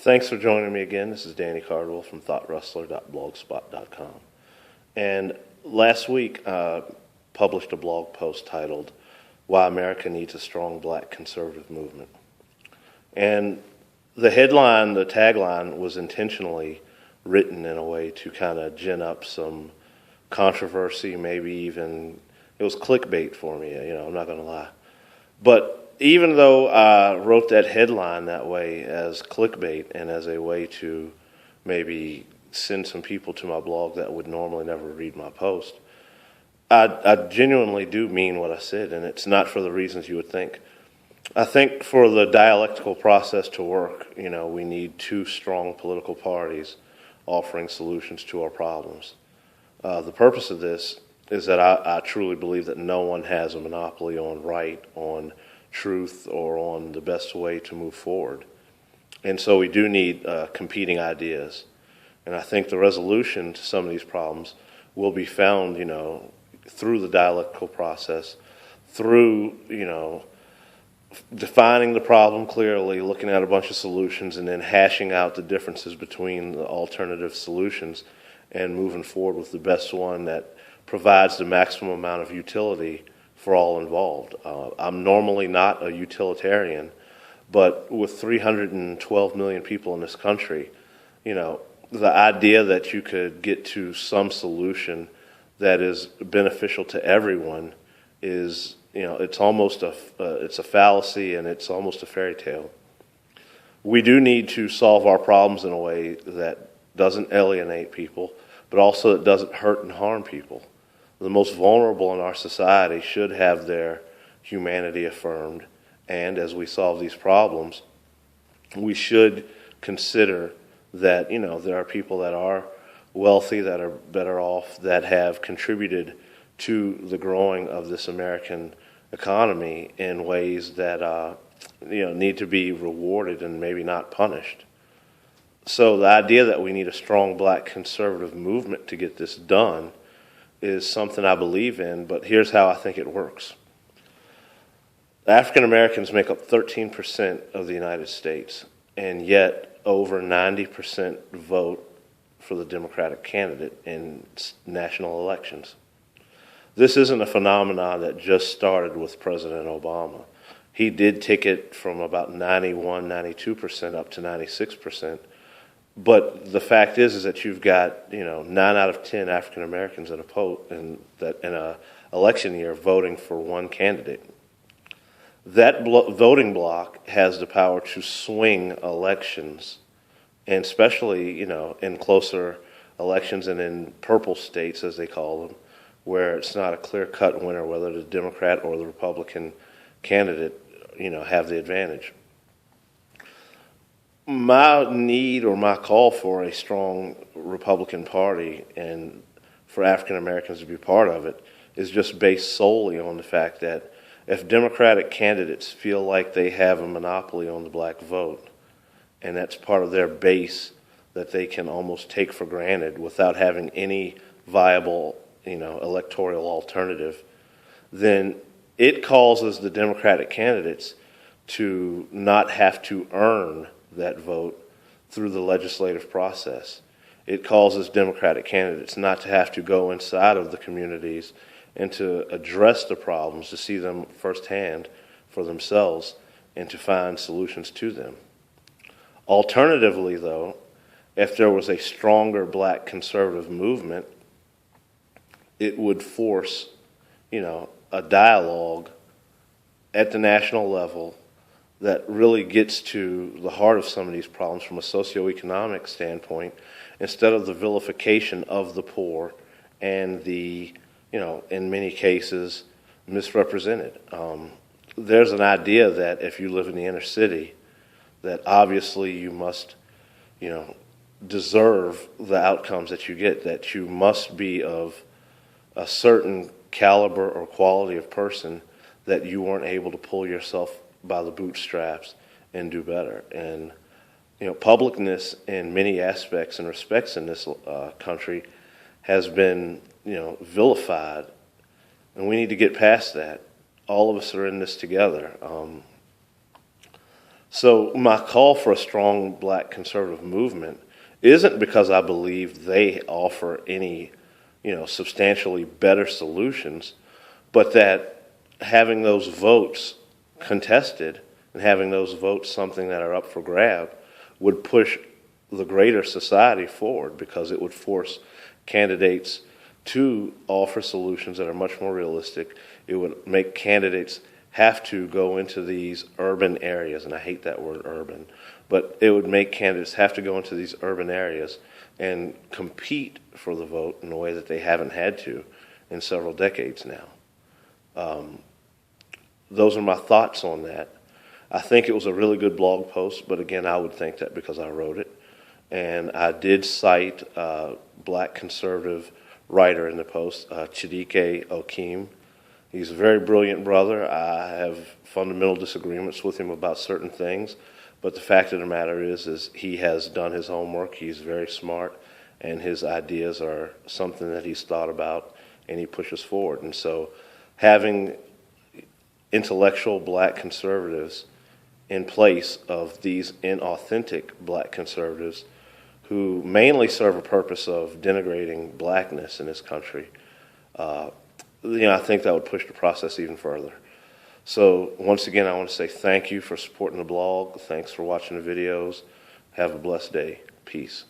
Thanks for joining me again. This is Danny Cardwell from ThoughtWrestler.blogspot.com. And last week, published a blog post titled, Why America Needs a Strong Black Conservative Movement. And the headline, the tagline, was intentionally written in a way to kind of gin up some controversy, maybe even, it was clickbait for me, I'm not going to lie. But even though I wrote that headline that way as clickbait and as a way to maybe send some people to my blog that would normally never read my post, I genuinely do mean what I said, and it's not for the reasons you would think. I think for the dialectical process to work, we need two strong political parties offering solutions to our problems. The purpose of this is that I truly believe that no one has a monopoly on right, on truth, or on the best way to move forward. And so we do need competing ideas. And I think the resolution to some of these problems will be found, through the dialectical process, through, defining the problem clearly, looking at a bunch of solutions, and then hashing out the differences between the alternative solutions and moving forward with the best one that provides the maximum amount of utility for all involved. I'm normally not a utilitarian, but with 312 million people in this country, the idea that you could get to some solution that is beneficial to everyone is, it's almost it's a fallacy, and it's almost a fairy tale. We do need to solve our problems in a way that doesn't alienate people, but also that doesn't hurt and harm people. The most vulnerable in our society should have their humanity affirmed, and as we solve these problems, we should consider that, there are people that are wealthy, that are better off, that have contributed to the growing of this American economy in ways that, need to be rewarded and maybe not punished. So the idea that we need a strong black conservative movement to get this done is something I believe in, but here's how I think it works. African Americans make up 13% of the United States, and yet over 90% vote for the Democratic candidate in national elections. This isn't a phenomenon that just started with President Obama. He did ticket from about 91, 92% up to 96%. But the fact is that you've got 9 out of 10 African Americans in a election year voting for one candidate. That voting bloc has the power to swing elections, and especially in closer elections and in purple states, as they call them, where it's not a clear-cut winner whether the Democrat or the Republican candidate have the advantage. My need or my call for a strong Republican Party and for African Americans to be part of it is just based solely on the fact that if Democratic candidates feel like they have a monopoly on the black vote, and that's part of their base that they can almost take for granted without having any viable, electoral alternative, then it causes the Democratic candidates to not have to earn that vote through the legislative process. It causes Democratic candidates not to have to go inside of the communities and to address the problems, to see them firsthand for themselves and to find solutions to them. Alternatively, though, if there was a stronger black conservative movement, it would force, a dialogue at the national level that really gets to the heart of some of these problems from a socioeconomic standpoint, instead of the vilification of the poor and the, in many cases, misrepresented. There's an idea that if you live in the inner city, that obviously you must, deserve the outcomes that you get, that you must be of a certain caliber or quality of person, that you weren't able to pull yourself by the bootstraps and do better. And publicness in many aspects and respects in this country has been vilified, and we need to get past that. All of us are in this together. So my call for a strong black conservative movement isn't because I believe they offer any, substantially better solutions, but that having those votes contested and having those votes something that are up for grab would push the greater society forward, because it would force candidates to offer solutions that are much more realistic. It would make candidates have to go into these urban areas, and I hate that word urban, but it would make candidates have to go into these urban areas and compete for the vote in a way that they haven't had to in several decades now. Those are my thoughts on that. I think it was a really good blog post, but again, I would think that because I wrote it. And I did cite a black conservative writer in the post, Chidike Okim. He's a very brilliant brother. I have fundamental disagreements with him about certain things, but the fact of the matter is he has done his homework. He's very smart, and his ideas are something that he's thought about, and he pushes forward. And so having intellectual black conservatives in place of these inauthentic black conservatives who mainly serve a purpose of denigrating blackness in this country, I think that would push the process even further. So once again, I want to say thank you for supporting the blog. Thanks for watching the videos. Have a blessed day. Peace.